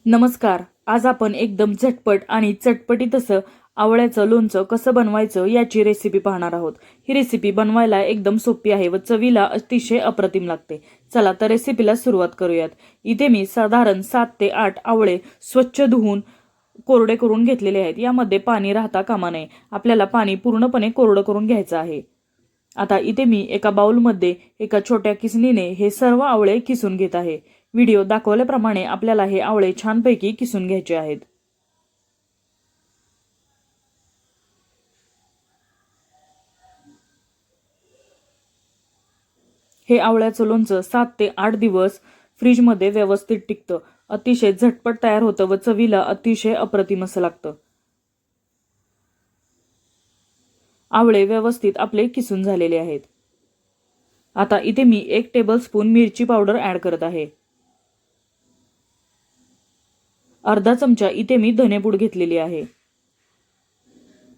नमस्कार. आज आपण एकदम झटपट आणि चटपटीत असं आवळ्याचं लोणचं कसं बनवायचं याची रेसिपी पाहणार आहोत. ही रेसिपी बनवायला एकदम सोपी आहे व चवीला अतिशय अप्रतिम लागते. चला तर रेसिपीला सुरुवात करूयात. इथे मी साधारण 7 ते 8 आवळे स्वच्छ धुवून कोरडे करून घेतलेले आहेत. यामध्ये पाणी राहता कामा नये. आपल्याला पाणी पूर्णपणे कोरडं करून घ्यायचं आहे. आता इथे मी एका बाउलमध्ये एका छोट्या किसणीने हे सर्व आवळे किसून घेत आहे. व्हिडिओ दाखवल्याप्रमाणे आपल्याला हे आवळे छानपैकी किसून घ्यायचे आहेत. हे आवळ्याचं लोणचं 7 ते 8 दिवस फ्रीजमध्ये व्यवस्थित टिकतं. अतिशय झटपट तयार होतं व चवीला अतिशय अप्रतिम असं लागतं. आवळे व्यवस्थित आपले किसून झालेले आहेत. आता इथे मी 1 टेबलस्पून मिरची पावडर ऍड करत आहे. अर्धा चमचा इथे मी धनेपूड घेतलेली आहे.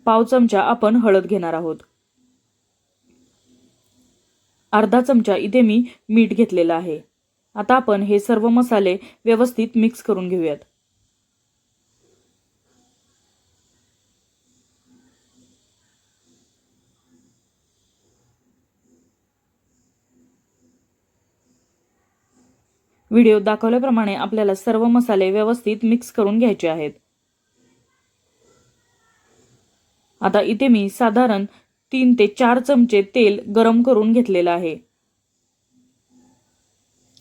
पाव चमचा आपण हळद घेणार आहोत. अर्धा चमचा इथे मी मीठ घेतलेलं आहे. आता आपण हे सर्व मसाले व्यवस्थित मिक्स करून घेऊयात. व्हिडिओ दाखवल्याप्रमाणे आपल्याला सर्व मसाले व्यवस्थित मिक्स करून घ्यायचे आहेत. आता इथे मी साधारण 3 ते 4 चमचे तेल गरम करून घेतलेलं आहे.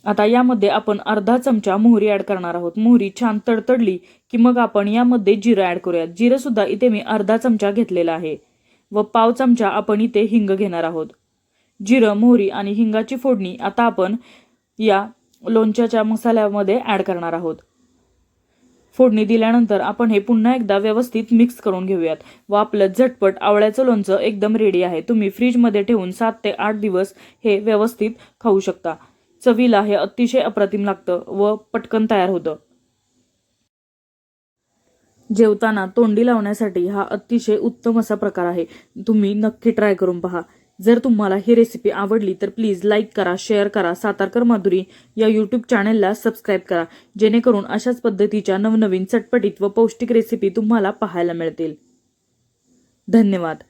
आता यामध्ये आपण अर्धा चमचा मोहरी ऍड करणार आहोत. मोहरी छान तडतडली की मग आपण यामध्ये जिरं ऍड करूयात. जिरं सुद्धा इथे मी अर्धा चमचा घेतलेला आहे व पाव चमचा आपण इथे हिंग घेणार आहोत. जिरं, मोहरी आणि हिंगाची फोडणी आता आपण या लोणच्याच्या मसाल्यामध्ये ऍड करणार आहोत. फोडणी दिल्यानंतर आपण हे पुन्हा एकदा व्यवस्थित मिक्स करून घेऊयात व आपलं झटपट आवळ्याचं लोणचं एकदम रेडी आहे. तुम्ही फ्रीजमध्ये ठेवून 7 ते 8 दिवस हे व्यवस्थित खाऊ शकता. चवीला हे अतिशय अप्रतिम लागतं व पटकन तयार होतं. जेवताना तोंडी लावण्यासाठी हा अतिशय उत्तम असा प्रकार आहे. तुम्ही नक्की ट्राय करून पहा. जर तुम्हाला ही रेसिपी आवडली तर प्लीज लाईक करा, शेअर करा. सातारकर माधुरी या यूट्यूब चॅनलला सबस्क्राईब करा, जेणेकरून अशाच पद्धतीच्या नवनवीन चटपटीत व पौष्टिक रेसिपी तुम्हाला पाहायला मिळतील. धन्यवाद.